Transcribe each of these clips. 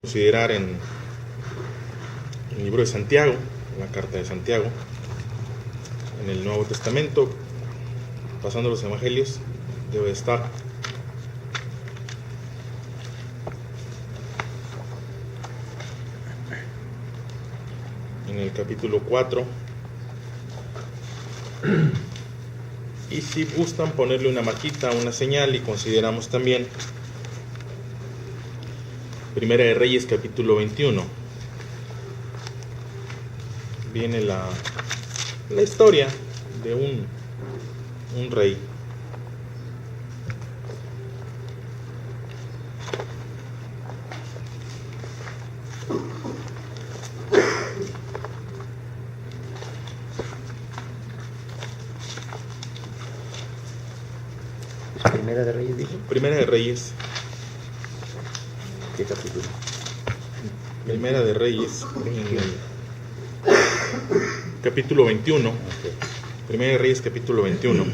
Considerar en el libro de Santiago, la carta de Santiago, en el Nuevo Testamento, pasando los evangelios, debe estar. En el capítulo 4. Y si gustan ponerle una marquita, una señal, y consideramos también Primera de Reyes, capítulo 21. Viene la historia de un rey. Primera de Reyes, dijo. Primera de Reyes. ¿Qué capítulo? Primera de Reyes, capítulo 21. Okay. Primera de Reyes, capítulo 21.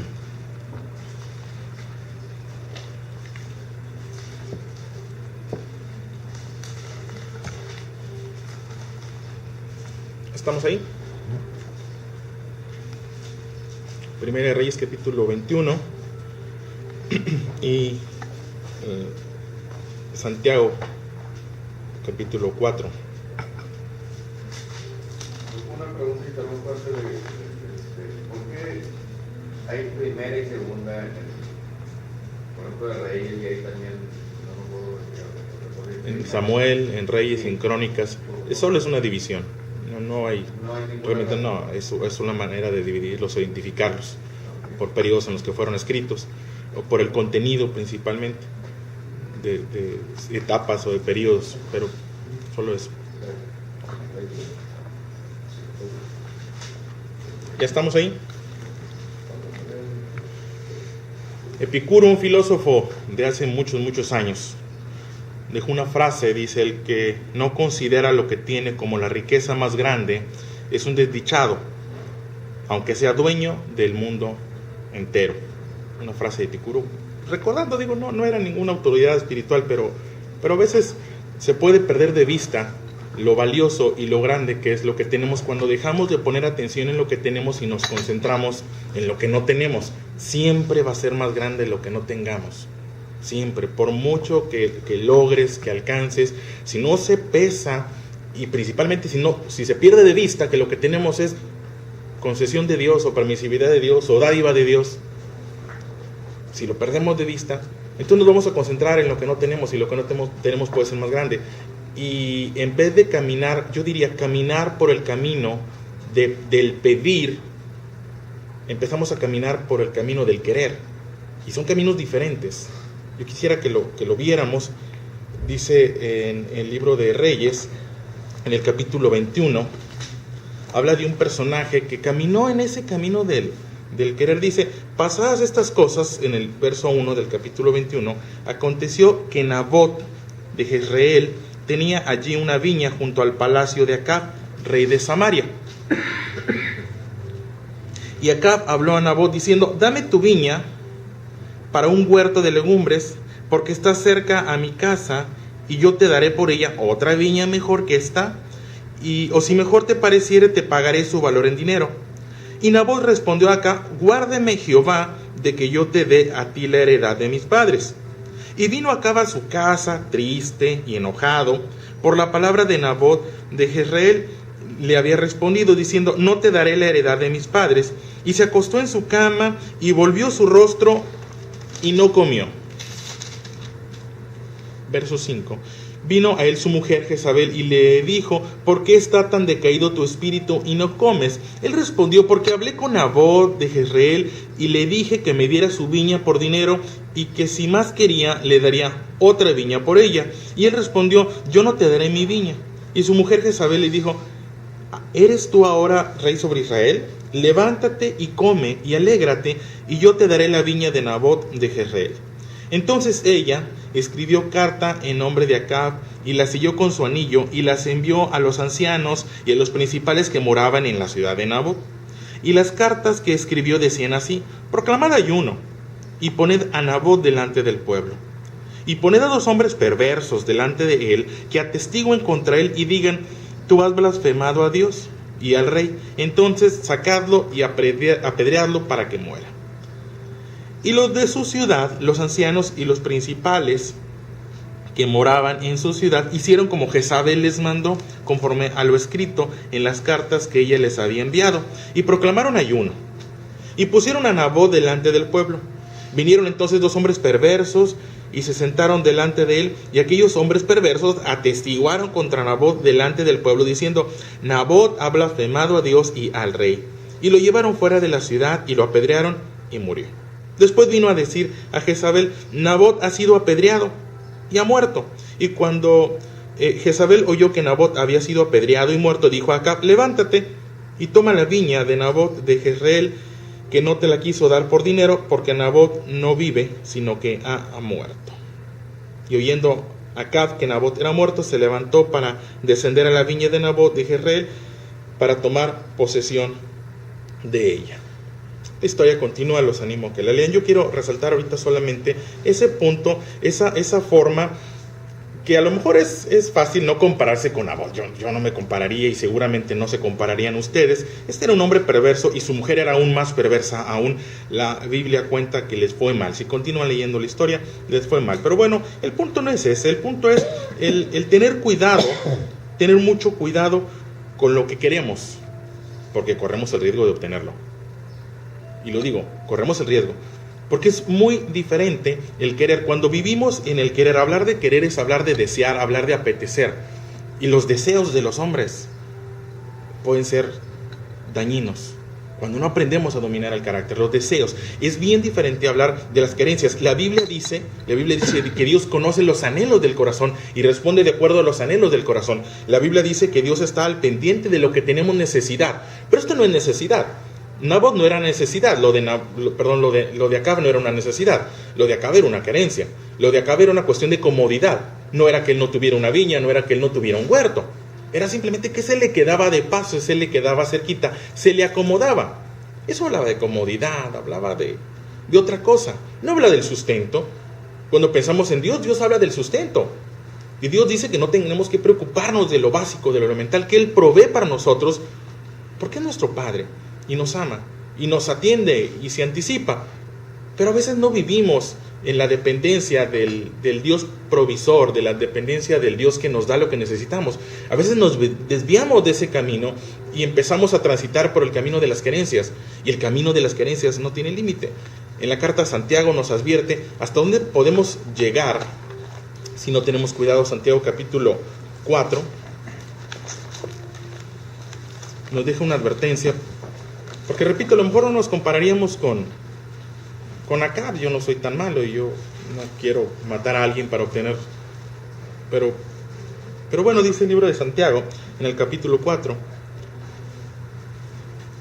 ¿Estamos ahí? Primera de Reyes, capítulo 21. Y Santiago, capítulo 4. Una preguntita muy fuerte ¿por qué hay primera y segunda en el, por ejemplo, de Reyes, y hay también En Samuel, en Reyes, en Crónicas? Solo es una división. No hay realmente no, es una manera de dividirlos o identificarlos por periodos en los que fueron escritos, o por el contenido principalmente, de etapas o de periodos, pero solo eso. ¿Ya estamos ahí? Epicuro, un filósofo de hace muchos años, dejó una frase. Dice: el que no considera lo que tiene como la riqueza más grande es un desdichado, aunque sea dueño del mundo entero. Una frase de Epicuro. Recordando, digo, no era ninguna autoridad espiritual, pero a veces se puede perder de vista lo valioso y lo grande que es lo que tenemos cuando dejamos de poner atención en lo que tenemos y nos concentramos en lo que no tenemos. Siempre va a ser más grande lo que no tengamos. Siempre, por mucho que logres, que alcances, si no se pesa, y principalmente si se pierde de vista que lo que tenemos es concesión de Dios o permisividad de Dios o dádiva de Dios, si lo perdemos de vista, entonces nos vamos a concentrar en lo que no tenemos, y lo que no tenemos puede ser más grande. Y en vez de caminar, yo diría caminar por el camino del pedir, empezamos a caminar por el camino del querer, y son caminos diferentes. Yo quisiera que lo viéramos. Dice en el libro de Reyes, en el capítulo 21, habla de un personaje que caminó en ese camino del querer. Dice: pasadas estas cosas, en el verso 1 del capítulo 21, aconteció que Nabot de Jezreel tenía allí una viña junto al palacio de Acab, rey de Samaria. Y Acab habló a Nabot diciendo: dame tu viña para un huerto de legumbres, porque está cerca a mi casa, y yo te daré por ella otra viña mejor que esta, o si mejor te pareciere, te pagaré su valor en dinero. Y Nabot respondió a Acab: guárdeme Jehová de que yo te dé a ti la heredad de mis padres. Y vino Acab a su casa triste y enojado por la palabra de Nabot de Jezreel. Le había respondido diciendo: no te daré la heredad de mis padres. Y se acostó en su cama y volvió su rostro y no comió. Verso 5. Vino a él su mujer Jezabel y le dijo: ¿por qué está tan decaído tu espíritu y no comes? Él respondió: porque hablé con Nabot de Jezreel y le dije que me diera su viña por dinero, y que si más quería le daría otra viña por ella. Y él respondió: yo no te daré mi viña. Y su mujer Jezabel le dijo: ¿eres tú ahora rey sobre Israel? Levántate y come y alégrate, y yo te daré la viña de Nabot de Jezreel. Entonces ella escribió carta en nombre de Acab, y la selló con su anillo, y las envió a los ancianos y a los principales que moraban en la ciudad de Nabot. Y las cartas que escribió decían así: proclamad ayuno, y poned a Nabot delante del pueblo. y poned a 2 hombres perversos delante de él, que atestiguen contra él y digan, tú has blasfemado a Dios y al rey, entonces sacadlo y apedreadlo para que muera. Y los de su ciudad, los ancianos y los principales que moraban en su ciudad, hicieron como Jezabel les mandó, conforme a lo escrito en las cartas que ella les había enviado, y proclamaron ayuno, y pusieron a Nabot delante del pueblo. Vinieron entonces 2 hombres perversos, y se sentaron delante de él, y aquellos hombres perversos atestiguaron contra Nabot delante del pueblo, diciendo, Nabot ha blasfemado a Dios y al rey. Y lo llevaron fuera de la ciudad, y lo apedrearon, y murió. Después vino a decir a Jezabel, Nabot ha sido apedreado, y ha muerto. Y cuando Jezabel oyó que Nabot había sido apedreado y muerto, dijo a Acab, levántate, y toma la viña de Nabot de Jezreel, que no te la quiso dar por dinero, porque Nabot no vive, sino que ha muerto. Y oyendo Acab que Nabot era muerto, se levantó para descender a la viña de Nabot de Jezreel, para tomar posesión de ella. La historia continúa, los animo a que la lean. Yo quiero resaltar ahorita solamente ese punto, esa forma, que a lo mejor es fácil no compararse con Nabot. Yo no me compararía, y seguramente no se compararían ustedes. Este era un hombre perverso y su mujer era aún más perversa aún. La Biblia cuenta que les fue mal. Si continúan leyendo la historia, les fue mal. Pero bueno, el punto no es ese. El punto es el tener cuidado, tener mucho cuidado con lo que queremos, porque corremos el riesgo de obtenerlo. Y lo digo, corremos el riesgo, porque es muy diferente el querer. Cuando vivimos en el querer, hablar de querer es hablar de desear, hablar de apetecer. Y los deseos de los hombres pueden ser dañinos. Cuando no aprendemos a dominar el carácter, los deseos, es bien diferente hablar de las querencias. La Biblia dice que Dios conoce los anhelos del corazón y responde de acuerdo a los anhelos del corazón. La Biblia dice que Dios está al pendiente de lo que tenemos necesidad. Pero esto no es necesidad. Nabot no era necesidad, lo de Acab no era una necesidad, lo de Acab era una carencia, lo de Acab era una cuestión de comodidad. No era que él no tuviera una viña, no era que él no tuviera un huerto, era simplemente que se le quedaba de paso, se le quedaba cerquita, se le acomodaba. Eso hablaba de comodidad, hablaba de otra cosa, no habla del sustento. Cuando pensamos en Dios, Dios habla del sustento, y Dios dice que no tenemos que preocuparnos de lo básico, de lo elemental, que Él provee para nosotros, porque es nuestro Padre y nos ama, y nos atiende, y se anticipa. Pero a veces no vivimos en la dependencia del Dios provisor, de la dependencia del Dios que nos da lo que necesitamos. A veces nos desviamos de ese camino y empezamos a transitar por el camino de las querencias, y el camino de las querencias no tiene límite. En la carta Santiago nos advierte hasta dónde podemos llegar si no tenemos cuidado. Santiago capítulo 4 nos deja una advertencia. Porque repito, a lo mejor no nos compararíamos con Acab. Yo no soy tan malo y yo no quiero matar a alguien para obtener. Pero bueno, dice el libro de Santiago en el capítulo 4.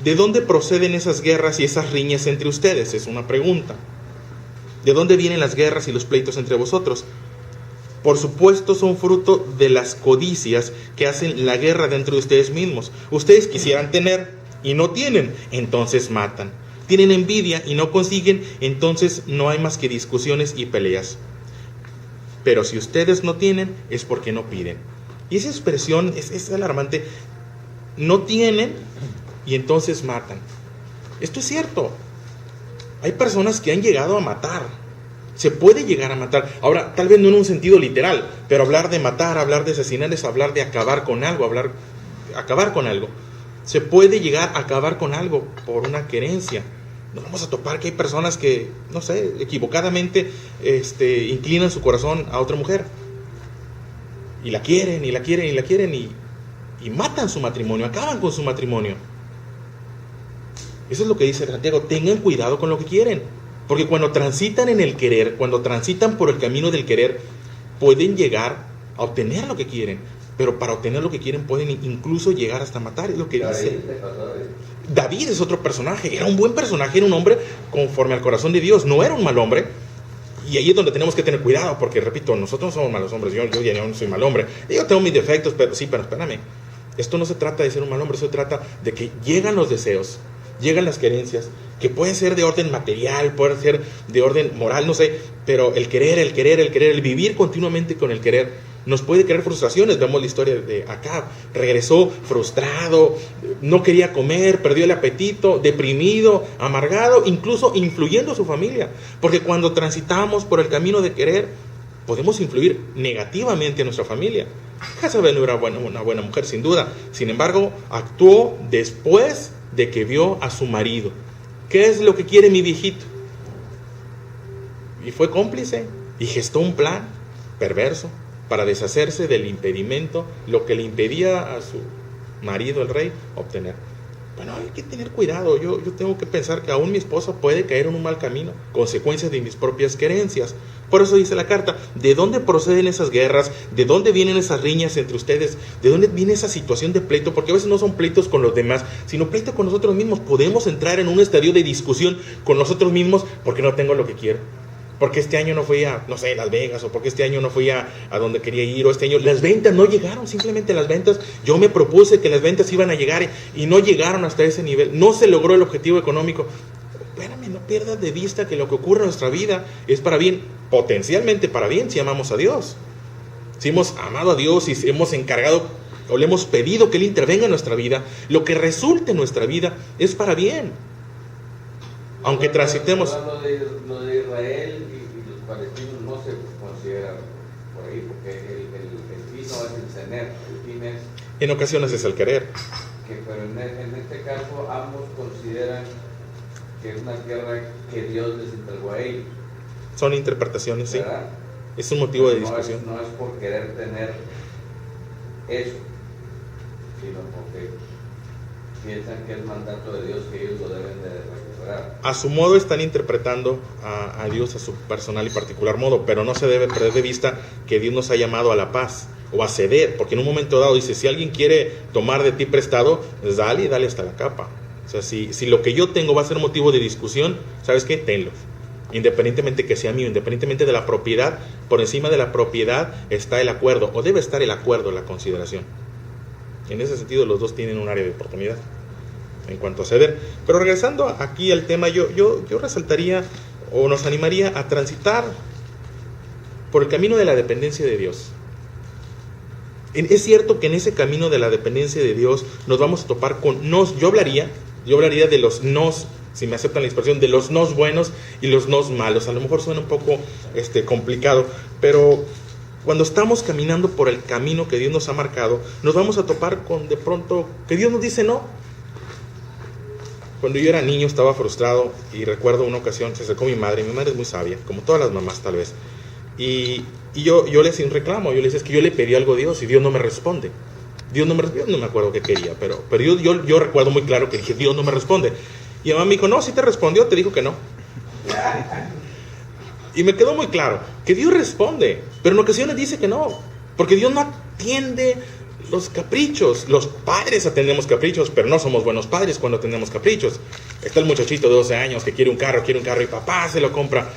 ¿De dónde proceden esas guerras y esas riñas entre ustedes? Es una pregunta. ¿De dónde vienen las guerras y los pleitos entre vosotros? Por supuesto son fruto de las codicias que hacen la guerra dentro de ustedes mismos. Ustedes quisieran tener y no tienen, entonces matan. Tienen envidia y no consiguen, entonces no hay más que discusiones y peleas. Pero si ustedes no tienen, es porque no piden. Y esa expresión es alarmante. No tienen y entonces matan. Esto es cierto. Hay personas que han llegado a matar. Se puede llegar a matar. Ahora, tal vez no en un sentido literal, pero hablar de matar, hablar de asesinar es hablar de acabar con algo, acabar con algo. Se puede llegar a acabar con algo por una querencia. Nos vamos a topar que hay personas que, no sé, equivocadamente inclinan su corazón a otra mujer. Y la quieren, y la quieren, y la quieren, y matan su matrimonio, acaban con su matrimonio. Eso es lo que dice Santiago. Tengan cuidado con lo que quieren. Porque cuando transitan en el querer, cuando transitan por el camino del querer, pueden llegar a obtener lo que quieren. Pero para obtener lo que quieren pueden incluso llegar hasta matar. Es lo que dice. David es otro personaje. Era un buen personaje, era un hombre conforme al corazón de Dios. No era un mal hombre. Y ahí es donde tenemos que tener cuidado. Porque, repito, nosotros no somos malos hombres. Yo ya no soy mal hombre. Yo tengo mis defectos, pero espérame. Esto no se trata de ser un mal hombre. Se trata de que llegan los deseos, llegan las querencias, que pueden ser de orden material, pueden ser de orden moral, no sé, pero el querer, el vivir continuamente con el querer, nos puede crear frustraciones. Vemos la historia de Acab, regresó frustrado, no quería comer, perdió el apetito, deprimido, amargado, incluso influyendo a su familia, porque cuando transitamos por el camino de querer, podemos influir negativamente a nuestra familia. Jezabel no era una buena mujer, sin duda. Sin embargo, actuó después de que vio a su marido. ¿Qué es lo que quiere mi viejito? Y fue cómplice y gestó un plan perverso para deshacerse del impedimento, lo que le impedía a su marido, el rey, obtener. Bueno, hay que tener cuidado. Yo tengo que pensar que aún mi esposa puede caer en un mal camino, consecuencias de mis propias querencias. Por eso dice la carta, ¿de dónde proceden esas guerras? ¿De dónde vienen esas riñas entre ustedes? ¿De dónde viene esa situación de pleito? Porque a veces no son pleitos con los demás, sino pleito con nosotros mismos. Podemos entrar en un estadio de discusión con nosotros mismos porque no tengo lo que quiero. Porque este año no fui a, no sé, Las Vegas, o porque este año no fui a donde quería ir, o este año las ventas no llegaron, simplemente las ventas, yo me propuse que las ventas iban a llegar y no llegaron hasta ese nivel, no se logró el objetivo económico. Espérame, no pierdas de vista que lo que ocurre en nuestra vida es para bien, potencialmente para bien, si amamos a Dios. Si hemos amado a Dios y hemos encargado o le hemos pedido que Él intervenga en nuestra vida, lo que resulte en nuestra vida es para bien. Aunque transitemos... Lo de Israel y los palestinos no se consideran por ahí, porque el fin no es el tener, el fin es... En ocasiones es el querer. Pero en este caso ambos consideran que es una tierra que Dios les entregó a ellos. Son interpretaciones, sí. ¿Verdad? Es un motivo de discusión. No es por querer tener eso, sino porque piensan que es mandato de Dios que ellos lo deben de recuperar. A su modo están interpretando a Dios a su personal y particular modo, pero no se debe perder de vista que Dios nos ha llamado a la paz o a ceder, porque en un momento dado dice, si alguien quiere tomar de ti prestado, pues dale hasta la capa. O sea, si lo que yo tengo va a ser motivo de discusión, ¿sabes qué? Tenlo. Independientemente que sea mío, independientemente de la propiedad, por encima de la propiedad está el acuerdo, o debe estar el acuerdo, la consideración. En ese sentido los dos tienen un área de oportunidad en cuanto a ceder. Pero regresando aquí al tema, yo resaltaría o nos animaría a transitar por el camino de la dependencia de Dios. Es cierto que en ese camino de la dependencia de Dios nos vamos a topar con nos. Yo hablaría de los nos, si me aceptan la expresión, de los nos buenos y los nos malos. A lo mejor suena un poco complicado, pero cuando estamos caminando por el camino que Dios nos ha marcado, nos vamos a topar con de pronto que Dios nos dice no. Cuando yo era niño estaba frustrado y recuerdo una ocasión, se acercó mi madre es muy sabia, como todas las mamás tal vez, y yo le hacía un reclamo, yo le decía, es que yo le pedí algo a Dios y Dios no me responde. Yo no me acuerdo qué quería, pero yo recuerdo muy claro que dije, Dios no me responde. Y mamá me dijo, no, sí te respondió, te dijo que no. Y me quedó muy claro que Dios responde, pero en ocasiones dice que no, porque Dios no atiende los caprichos. Los padres atendemos caprichos, pero no somos buenos padres cuando atendemos caprichos. Está el muchachito de 12 años que quiere un carro y papá se lo compra.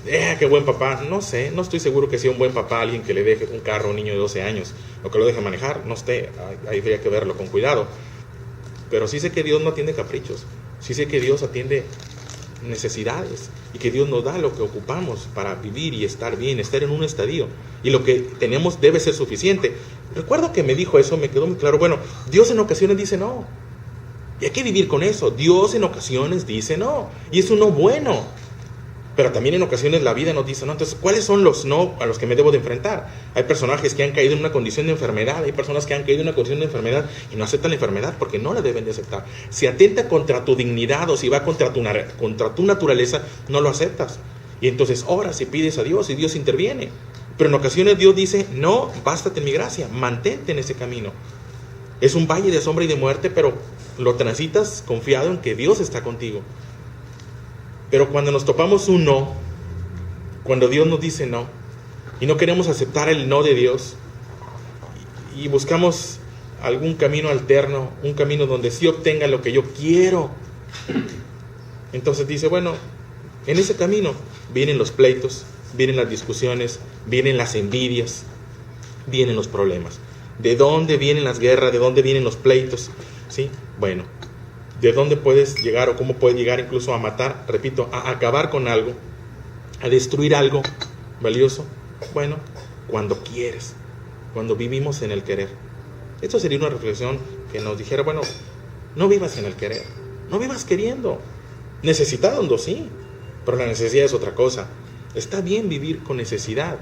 Qué buen papá. No sé, no estoy seguro que sea un buen papá alguien que le deje un carro a un niño de 12 años o que lo deje manejar. No sé, ahí habría que verlo con cuidado. Pero sí sé que Dios no atiende caprichos. Sí sé que Dios atiende necesidades y que Dios nos da lo que ocupamos para vivir y estar bien, estar en un estadio, y lo que tenemos debe ser suficiente. Recuerdo que me dijo eso, me quedó muy claro. Bueno, Dios en ocasiones dice no y hay que vivir con eso. Dios en ocasiones dice no y es un no bueno, pero también en ocasiones la vida nos dice no. Entonces, ¿cuáles son los no a los que me debo de enfrentar? Hay personajes que han caído en una condición de enfermedad, hay personas que han caído en una condición de enfermedad y no aceptan la enfermedad porque no la deben de aceptar. Si atenta contra tu dignidad o si va contra tu naturaleza, no lo aceptas. Y entonces oras y pides a Dios y Dios interviene. Pero en ocasiones Dios dice, no, bástate en mi gracia, mantente en ese camino. Es un valle de sombra y de muerte, pero lo transitas confiado en que Dios está contigo. Pero cuando nos topamos un no, cuando Dios nos dice no, y no queremos aceptar el no de Dios, y buscamos algún camino alterno, un camino donde sí obtenga lo que yo quiero, entonces dice, bueno, en ese camino vienen los pleitos, vienen las discusiones, vienen las envidias, vienen los problemas. ¿De dónde vienen las guerras? ¿De dónde vienen los pleitos? ¿Sí? Bueno, de dónde puedes llegar o cómo puedes llegar incluso a matar, repito, a acabar con algo, a destruir algo valioso. Bueno, cuando quieres, cuando vivimos en el querer. Esto sería una reflexión que nos dijera, bueno, no vivas en el querer, no vivas queriendo. Necesitando, sí, pero la necesidad es otra cosa. Está bien vivir con necesidad.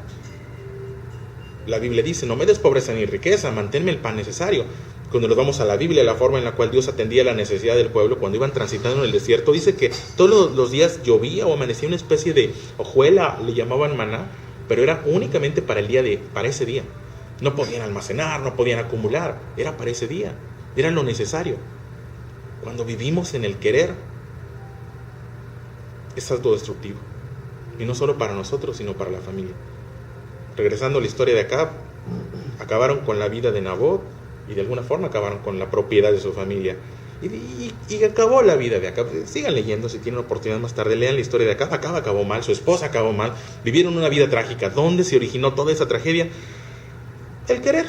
La Biblia dice, no me des pobreza ni riqueza, manténme el pan necesario. Cuando nos vamos a la Biblia, la forma en la cual Dios atendía la necesidad del pueblo cuando iban transitando en el desierto, dice que todos los días llovía o amanecía una especie de hojuela, le llamaban maná, pero era únicamente para ese día. No podían almacenar, no podían acumular, era para ese día, era lo necesario. Cuando vivimos en el querer, es algo destructivo, y no solo para nosotros, sino para la familia. Regresando a la historia de Acab, acabaron con la vida de Nabot, y de alguna forma acabaron con la propiedad de su familia. Y acabó la vida de Acab. Sigan leyendo si tienen oportunidad más tarde. Lean la historia de Acab. Acab acabó mal, su esposa acabó mal. Vivieron una vida trágica. ¿Dónde se originó toda esa tragedia? El querer.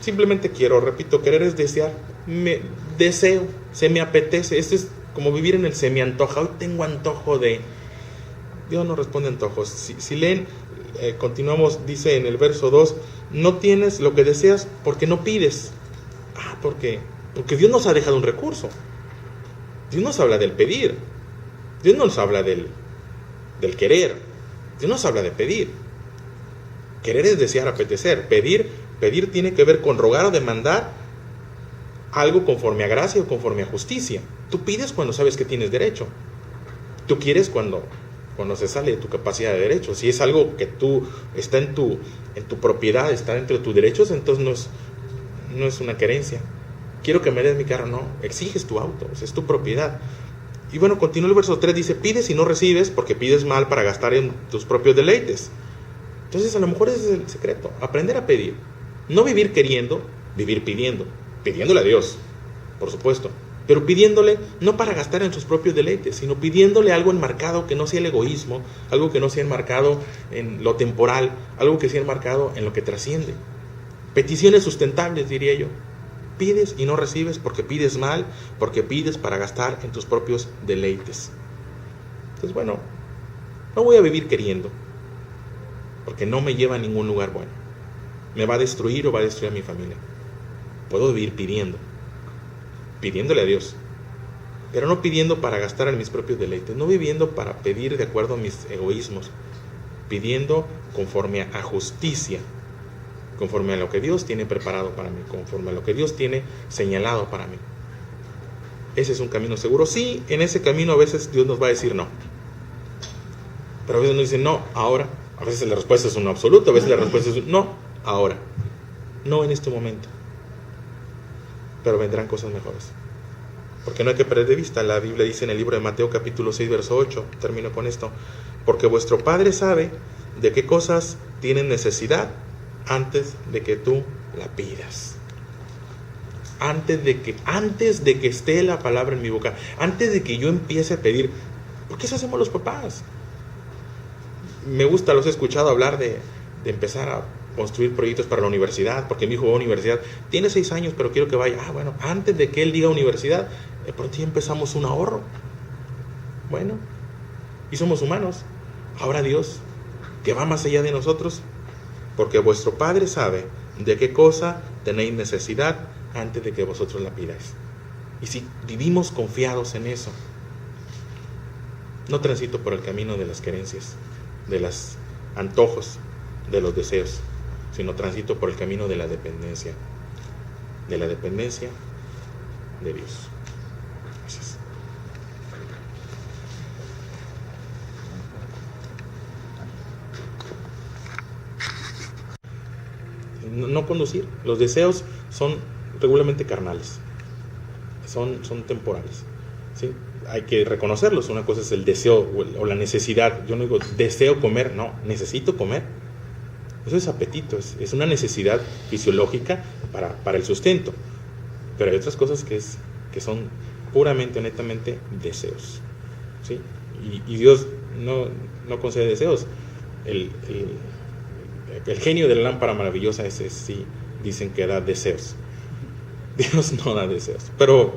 Simplemente quiero, repito, querer es desear. Deseo, se me apetece. Esto es como vivir en el se me antoja. Hoy tengo antojo de... Dios no responde antojos. Si leen, continuamos, dice en el verso 2, no tienes lo que deseas porque no pides. Porque Dios nos ha dejado un recurso. Dios nos habla del pedir. Dios nos habla del querer. Dios nos habla de pedir. Querer es desear, apetecer. Pedir tiene que ver con rogar o demandar algo conforme a gracia o conforme a justicia. Tú pides cuando sabes que tienes derecho. Tú quieres cuando se sale de tu capacidad de derecho. Si es algo que está en tu propiedad, está dentro de tus derechos, entonces no es una querencia. Quiero que me des mi carro, no, exiges tu auto, es tu propiedad. Y bueno, continúa el verso 3, dice, pides y no recibes porque pides mal para gastar en tus propios deleites. Entonces a lo mejor ese es el secreto, aprender a pedir. No vivir queriendo, vivir pidiendo. Pidiéndole a Dios, por supuesto, pero pidiéndole no para gastar en sus propios deleites, sino pidiéndole algo enmarcado que no sea el egoísmo, algo que no sea enmarcado en lo temporal, algo que sea enmarcado en lo que trasciende. Peticiones sustentables, diría yo. Pides y no recibes porque pides mal, porque pides para gastar en tus propios deleites. Entonces, bueno, no voy a vivir queriendo, porque no me lleva a ningún lugar bueno. Me va a destruir o va a destruir a mi familia. Puedo vivir pidiéndole a Dios, pero no pidiendo para gastar en mis propios deleites, no viviendo para pedir de acuerdo a mis egoísmos, pidiendo conforme a justicia, conforme a lo que Dios tiene preparado para mí, conforme a lo que Dios tiene señalado para mí. Ese es un camino seguro. Sí, en ese camino a veces Dios nos va a decir no, pero a veces nos dice no, ahora. A veces la respuesta es un no absoluto, a veces la respuesta es un no, ahora. No en este momento, pero vendrán cosas mejores. Porque no hay que perder de vista, la Biblia dice en el libro de Mateo capítulo 6, verso 8, termino con esto, porque vuestro Padre sabe de qué cosas tienen necesidad antes de que tú la pidas. Antes de que esté la palabra en mi boca, antes de que yo empiece a pedir. Porque eso hacemos los papás. Me gusta, los he escuchado hablar de empezar a construir proyectos para la universidad, porque mi hijo va a universidad, tiene 6 años, pero quiero que vaya. Bueno, antes de que él diga universidad, de pronto ya empezamos un ahorro. Bueno, y somos humanos. Ahora Dios, que va más allá de nosotros, porque vuestro Padre sabe de qué cosa tenéis necesidad antes de que vosotros la pidáis. Y si vivimos confiados en eso, no transito por el camino de las querencias, de los antojos, de los deseos, sino transito por el camino de la dependencia de Dios. Gracias. No conducir. Los deseos son regularmente carnales, son temporales, ¿sí? Hay que reconocerlos. Una cosa es el deseo o la necesidad. Yo no digo deseo comer, no, necesito comer. Eso es apetito, es una necesidad fisiológica para el sustento. Pero hay otras cosas que son puramente, netamente deseos, ¿sí? Y Dios no concede deseos. El genio de la lámpara maravillosa, ese sí dicen que da deseos. Dios no da deseos, pero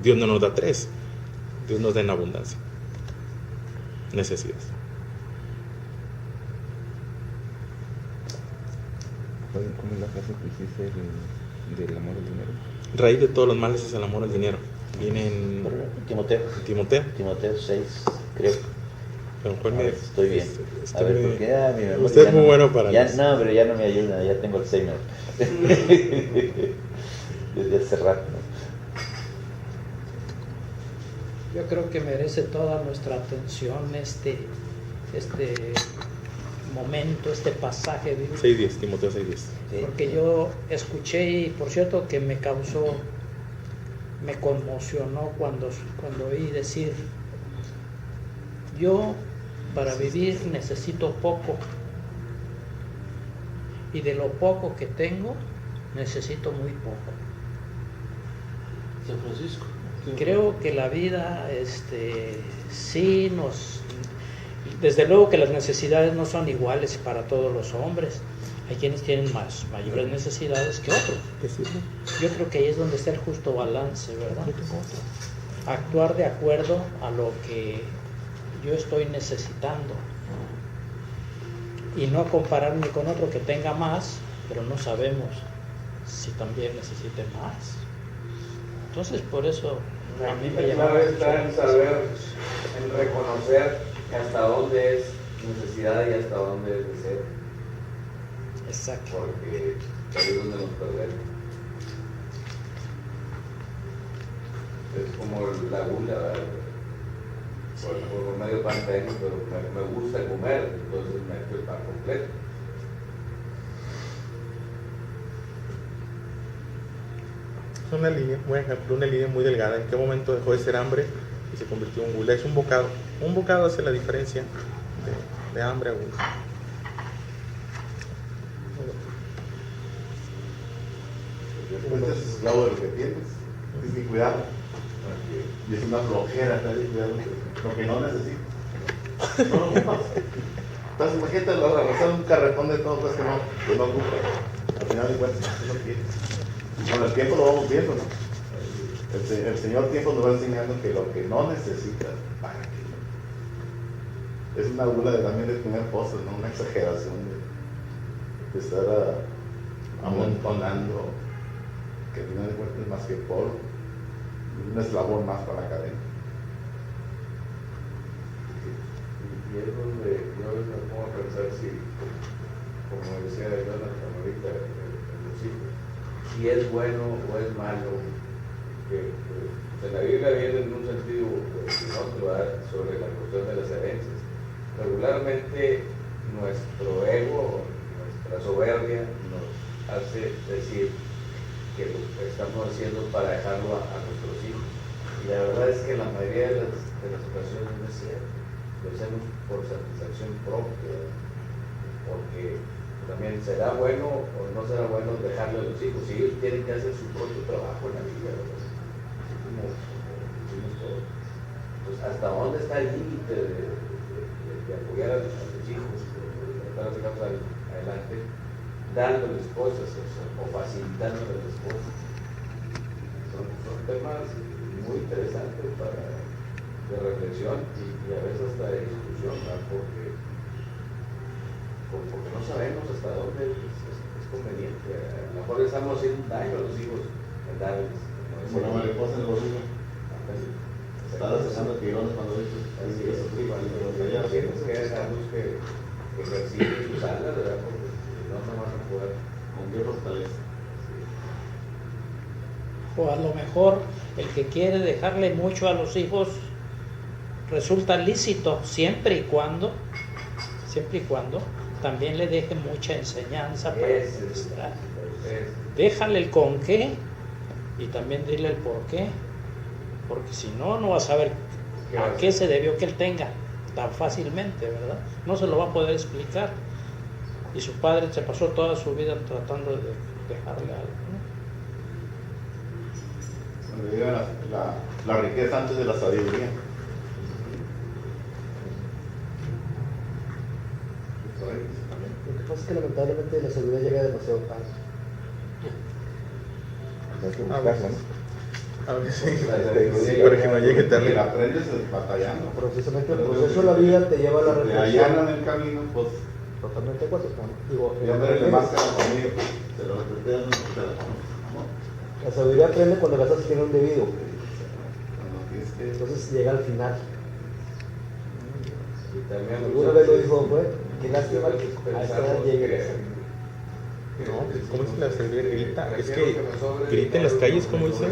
Dios no nos da 3, Dios nos da en abundancia. Necesidades. ¿Cómo es la frase que hiciste del amor al dinero? Raíz de todos los males es el amor al dinero. Viene en Timoteo. Timoteo. Timoteo 6, creo. Pero ¿cuál A me- ver, estoy bien. este A ver, me- porque ya mi memoria usted es ya muy no- bueno para ya, eso. no, pero ya no me ayuda, ya tengo Alzheimer. Desde hace rato. Yo creo que merece toda nuestra atención este momento, este pasaje bíblico, 6:10, Timoteo 6:10. Sí. porque yo escuché y por cierto que me conmocionó cuando oí decir, yo para vivir necesito poco y de lo poco que tengo necesito muy poco. San Francisco. Creo que la vida, sí desde luego que las necesidades no son iguales para todos los hombres. Hay quienes tienen mayores necesidades que otros. Yo creo que ahí es donde está el justo balance, ¿verdad? Actuar de acuerdo a lo que yo estoy necesitando y no compararme con otro que tenga más, pero no sabemos si también necesite más. Entonces, por eso a mí me La llama clave mucho está la en atención. saber, en reconocer hasta dónde es necesidad y hasta dónde es deseo, Exacto. porque ahí es donde nos perdemos. Es como la gula, ¿verdad? Por medio pan tengo, pero me gusta comer, entonces me echo el pan completo. Es una línea, buen ejemplo, una línea muy delgada. ¿En qué momento dejó de ser hambre y se convirtió en gula? Es un bocado. Un bocado hace la diferencia de hambre a gula. Después te haces esclavo de lo que tienes. Tienes que cuidarlo. Y es una flojera estar ahí cuidando lo que no necesitas. No lo ocupas. Entonces, imagínate arrasar un carretón de todo pues, que no ocupas. Al final de cuentas, no quieres. Y con el tiempo lo vamos viendo, ¿no? El Señor tiempo nos va enseñando que lo que no necesitas, ¿para qué? Es una burla también de tener cosas, ¿no? Una exageración de estar amontonando, que al final de cuentas es más que polvo, un eslabón más para la cadena. Y es donde yo a veces me pongo a pensar si, como decía Jonathan ahorita, en los hijos, si es bueno o es malo, que en la Biblia viene en un sentido en otro, ¿verdad? Sobre la cuestión de las herencias. Regularmente nuestro ego, nuestra soberbia nos hace decir que lo estamos haciendo para dejarlo a nuestros hijos. Y la verdad es que la mayoría de las ocasiones no es cierto. Lo hacemos por satisfacción propia, porque también será bueno o no será bueno dejarle a los hijos. Si ellos tienen que hacer su propio trabajo en la vida, ¿verdad? Así como decimos todos. Entonces, ¿hasta dónde está el límite de apoyar a los hijos, de tratar de sacarlos adelante, dándoles cosas o facilitándoles las cosas? Son temas muy interesantes de reflexión y a veces hasta de discusión, ¿verdad? Porque no sabemos hasta dónde es conveniente. A lo mejor le estamos haciendo un daño a los hijos en darles. Como la mariposa en el bolsillo. Estás dejando que llores cuando dices, Así es, tienes que dejarlos que ejerciten sus alas, ¿verdad? Porque no van a poder. con qué fortaleza. O a lo mejor el que quiere dejarle mucho a los hijos resulta lícito siempre y cuando también le deje mucha enseñanza para administrar. Déjale el con qué y también dile el por qué, porque si no, no va a saber a qué se debió que él tenga tan fácilmente, ¿verdad? No se lo va a poder explicar. Y su padre se pasó toda su vida tratando de dejarle algo, ¿no? Cuando llega la riqueza antes de la sabiduría. Lo que pasa es que lamentablemente la sabiduría llega demasiado tarde. Hay que A buscarla, veces. ¿no? Para que no llegue tarde. Y aprendes batallando. Precisamente el proceso de la vida te lleva a la Te reflexión. allanan el camino, pues. Totalmente de acuerdo. Digo, Ya me le máscara conmigo. Se lo repetían, la sabiduría aprende cuando la estás haciendo un debido. cuando tienes que. Entonces llega al final. Y también Alguna vez lo dijo, fue, qué lástima que a esta pensar edad llegue. No, ¿cómo dice la sabiduría? Grita. Es que grita en las calles, ¿cómo dice?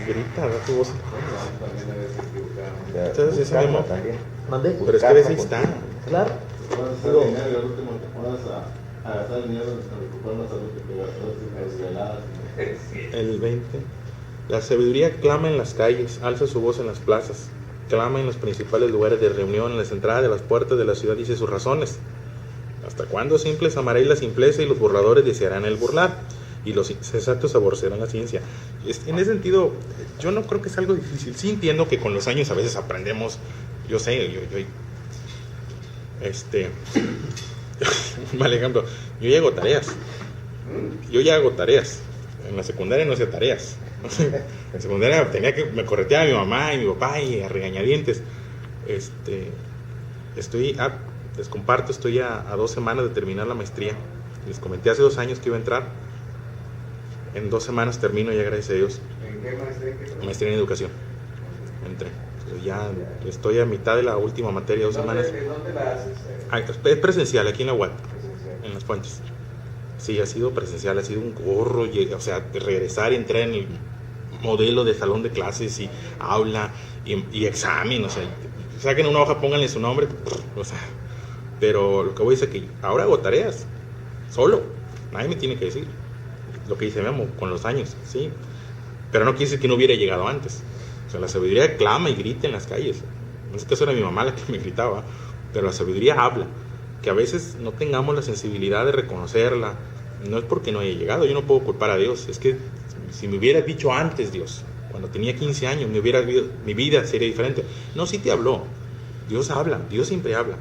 Grita, da tu voz. también a veces equivocamos. Entonces, ese Buscarla memo. también. ¿Mandé? Pero es que a veces está. Claro. Vas a hacer Digo, dinero y al último te pones a gastar dinero en recuperar la salud que te gastaste en desveladas. El 20. La sabiduría clama en las calles, alza su voz en las plazas, clama en los principales lugares de reunión, en las entradas de las puertas de la ciudad, dice sus razones. ¿Hasta cuándo simples amaréis la simpleza y los burladores desearán el burlar? Y los insensatos aborrecerán la ciencia. En ese sentido, yo no creo que es algo difícil. Sí entiendo que con los años a veces aprendemos, yo sé, un mal ejemplo, yo ya hago tareas. Yo ya hago tareas. En la secundaria no hacía tareas. En secundaria tenía que me correteaba mi mamá y mi papá y a regañadientes. Les comparto, estoy a 2 semanas de terminar la maestría. Les comenté hace 2 años que iba a entrar. En 2 semanas termino ya, gracias a Dios. ¿En qué maestría? Maestría en educación. Entré. Ya estoy a mitad de la última materia, 2 semanas. ¿Dónde la haces? Es presencial, aquí en la UAT, Presencial. en Las Fuentes. Sí, ha sido presencial, ha sido un gorro, o sea, regresar y entrar en el modelo de salón de clases y aula y examen, o sea, saquen una hoja, pónganle su nombre, o sea, pero lo que voy a decir es que ahora hago tareas, solo, nadie me tiene que decir, lo que dice Memo, con los años, sí, pero no quiere decir que no hubiera llegado antes, o sea, la sabiduría clama y grita en las calles, en este caso era mi mamá la que me gritaba, pero la sabiduría habla. Que a veces no tengamos la sensibilidad de reconocerla, no es porque no haya llegado, yo no puedo culpar a Dios, es que si me hubieras dicho antes, Dios, cuando tenía 15 años, mi vida sería diferente. No, sí te habló, Dios habla, Dios siempre habla,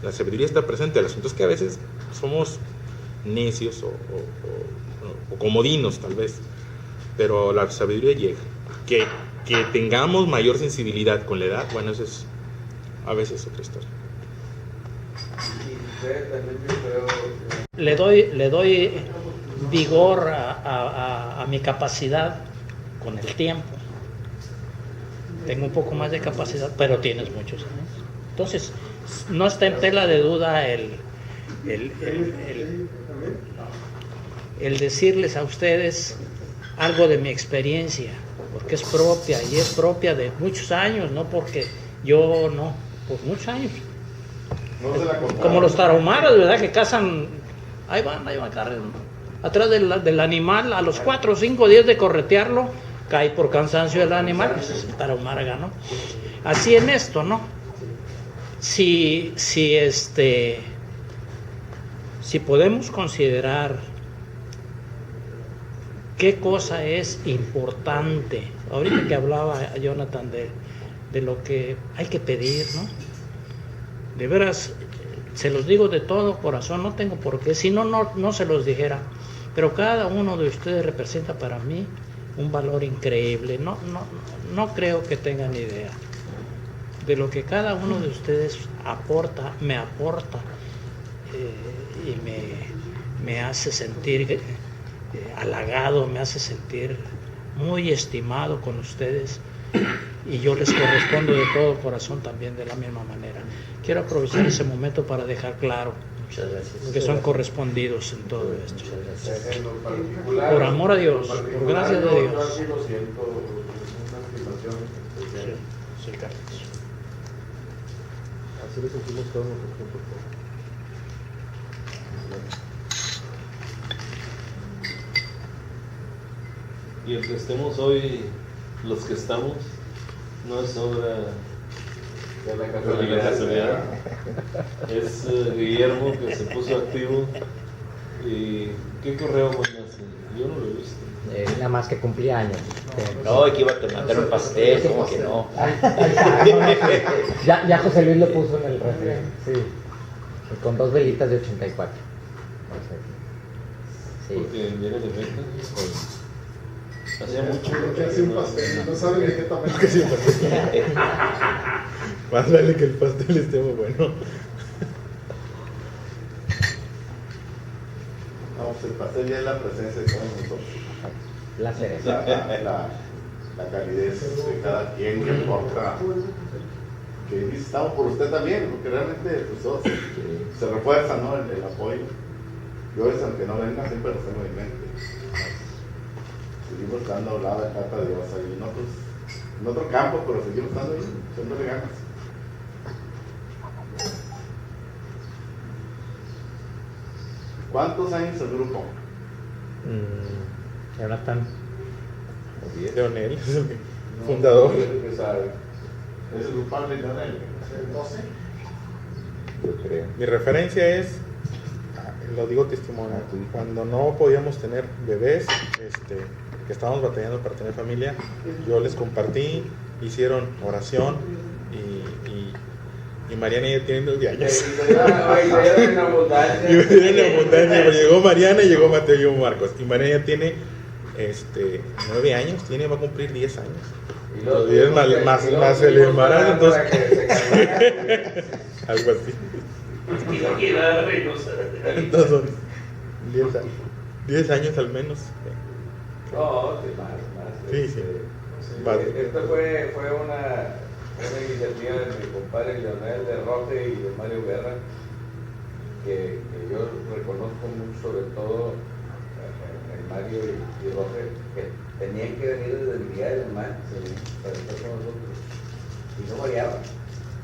la sabiduría está presente, el asunto es que a veces somos necios o comodinos tal vez, pero la sabiduría llega. Que tengamos mayor sensibilidad con la edad, bueno, eso es a veces otra historia. Y usted también yo creo Le doy vigor a mi capacidad con el tiempo. Tengo un poco más de capacidad, pero tienes muchos años. Entonces, no está en tela de duda el decirles a ustedes algo de mi experiencia, porque es propia y es propia de muchos años, no porque yo no, por muchos años. No se la contaron. Como los tarahumaras, ¿verdad? Que cazan, ahí van, atrás del animal, a los 4 o 5 días de corretearlo, cae por cansancio del animal, pues el tarahumara ganó. Así en esto, ¿no? Si podemos considerar qué cosa es importante, ahorita que hablaba Jonathan de lo que hay que pedir, ¿no? De veras, se los digo de todo corazón, no tengo por qué, si no se los dijera, pero cada uno de ustedes representa para mí un valor increíble, no creo que tengan idea de lo que cada uno de ustedes me aporta y me hace sentir halagado, me hace sentir muy estimado con ustedes, y yo les correspondo de todo corazón también de la misma manera. Quiero aprovechar ese momento para dejar claro que son correspondidos en todo esto. en lo particular, Por amor a Dios, en lo por gracia de particular, Dios. Yo así lo siento, una estimación especial. Sí, Carlos. Así lo sentimos todos nosotros. Y el que estemos hoy, los que estamos, no es obra De la de la casualidad. Es Guillermo que se puso activo. ¿Y qué correo mandaste? Yo no lo he visto. Nada más que cumplía años. No, que iba a mandar un pastel, como que no. Ya José Luis lo puso en el refri. Sí. Con 2 velitas de 84. Sí. Porque viene de venta. Hacía mucho. Que hace un pastel, no saben de qué tamaño. Que sí, un pastel. Más vale que el pastel esté muy bueno. Vamos, el pastel ya es la presencia de todos nosotros. La cereza. La calidez de cada quien que importa. Que dice, estamos por usted también, porque realmente pues, todos se refuerza, ¿no? el apoyo. Yo, aunque no venga, siempre lo tengo en mente. Seguimos dando la carta de Dios ahí en otro campo, pero seguimos estando ahí, echándole ganas. ¿Cuántos años el grupo? Jonathan. Leonel es el fundador. Que sabe. Es el culpable de Leonel. 12. Yo creo. Mi referencia es, lo digo testimonio, cuando no podíamos tener bebés, que estábamos batallando para tener familia, yo les compartí, hicieron oración y Mariana ya tiene 9 años. Y le dieron en abundancia. Y me dieron en abundancia, pero llegó Mariana y llegó Mateo y llegó Marcos. Y Mariana ya tiene 9 años, va a cumplir 10 años. Y los 10 más el embarazo, entonces. para que se calmara. Algo así. Y no quiero dar reinos. Entonces son 10 años al menos. No, sí, más. Sí, sí. Más. Esto fue una iniciativa de mi compadre Leonel de Roque y de Mario Guerra, que yo reconozco mucho, sobre todo en Mario y Roque, que tenían que venir desde el día del mar para estar con nosotros. Y no variaban.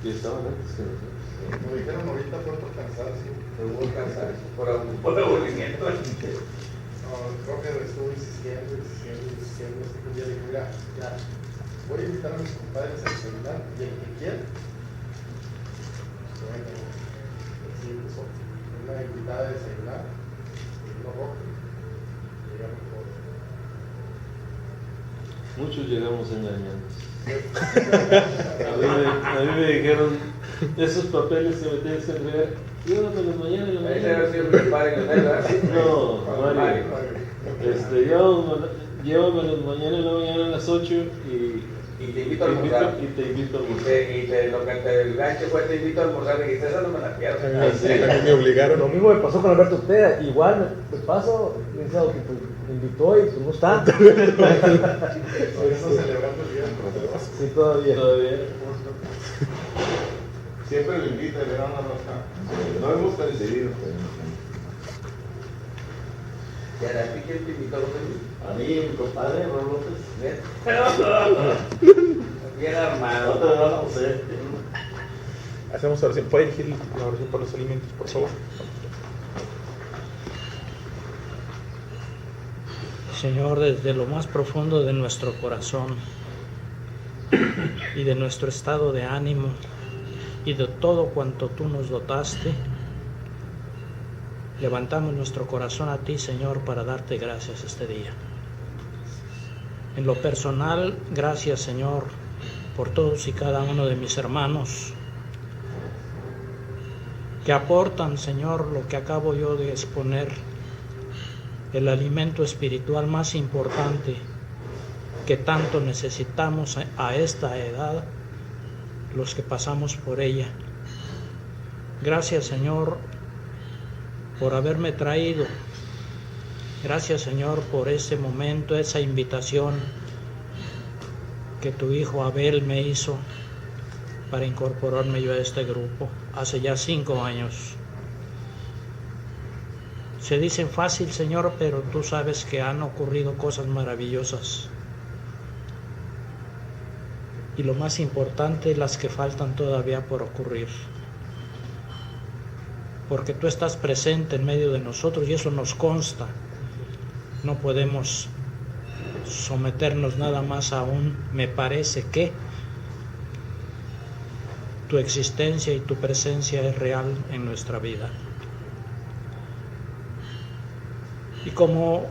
Y estaban antes que nosotros. Como dijeron ahorita, fue por cansancio. Hubo cansancio, por aburrimiento. No, Roger estuvo insistiendo. Hasta que un día dijo, mira, ya, voy a invitar a mis compadres a desayunar y el que quiera. Bueno, así empezó. Una invitada a desayunar, no Roger. Llegamos todos. Muchos llegamos engañados. A mí me dijeron, esos papeles que me tienes que entregar, llévamelos mañana en la Ese mañana. había sido mi compadre Leonel, ¿verdad? No, Mario. Llévamelos mañana en la mañana a las 8 Y te invito a almorzar. y te invito a almorzar. Lo que te gancho fue te invito a almorzar. Y dijiste, esa no me la pierdo. A mí me obligaron. Lo mismo me pasó con Alberto Ortega. Igual me pasó, pensado que pues, me invitó y pues no está. Por eso celebrando el día. Sí, todavía. Siempre lo invita, le dan una rosca. No hemos coincidido. ¿Y a ti quién te invitó a los demás? A mí, mi compadre, Ron López. Bien No armado. te van a conocer. Hacemos oración. ¿Puede dirigir la oración por los alimentos, por favor? Señor, desde lo más profundo de nuestro corazón y de nuestro estado de ánimo y de todo cuanto tú nos dotaste, levantamos nuestro corazón a ti, Señor, para darte gracias este día. En lo personal, gracias, Señor, por todos y cada uno de mis hermanos que aportan, Señor, lo que acabo yo de exponer, el alimento espiritual más importante que tanto necesitamos a esta edad, los que pasamos por ella. Gracias, Señor, por haberme traído. Gracias, Señor, por ese momento, esa invitación que tu hijo Abel me hizo para incorporarme yo a este grupo hace ya 5 años. Se dicen fácil, Señor, pero tú sabes que han ocurrido cosas maravillosas. Y lo más importante, las que faltan todavía por ocurrir. Porque tú estás presente en medio de nosotros y eso nos consta. No podemos someternos nada más a un me parece que. Tu existencia y tu presencia es real en nuestra vida. Y como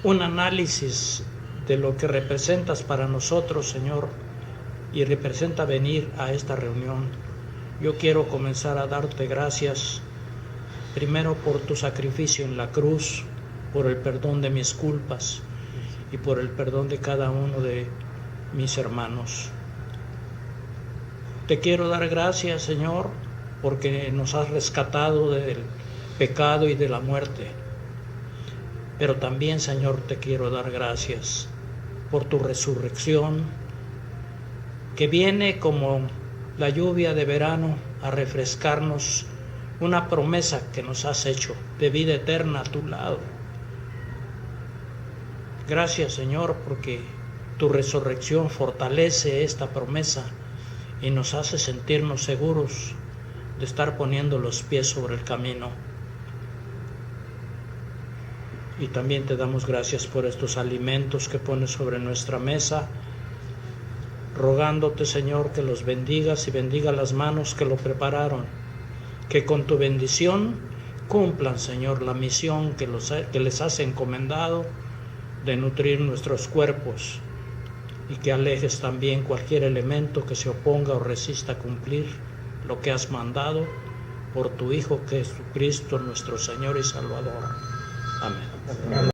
un análisis de lo que representas para nosotros, Señor, y representa venir a esta reunión, yo quiero comenzar a darte gracias, primero por tu sacrificio en la cruz, por el perdón de mis culpas y por el perdón de cada uno de mis hermanos. Te quiero dar gracias, Señor, porque nos has rescatado del pecado y de la muerte. Pero también, Señor, te quiero dar gracias por tu resurrección, que viene como la lluvia de verano a refrescarnos una promesa que nos has hecho de vida eterna a tu lado. Gracias, Señor, porque tu resurrección fortalece esta promesa y nos hace sentirnos seguros de estar poniendo los pies sobre el camino. Y también te damos gracias por estos alimentos que pones sobre nuestra mesa, rogándote, Señor, que los bendigas y bendiga las manos que lo prepararon, que con tu bendición cumplan, Señor, la misión que les has encomendado de nutrir nuestros cuerpos, y que alejes también cualquier elemento que se oponga o resista a cumplir lo que has mandado por tu Hijo Jesucristo, nuestro Señor y Salvador. Amén.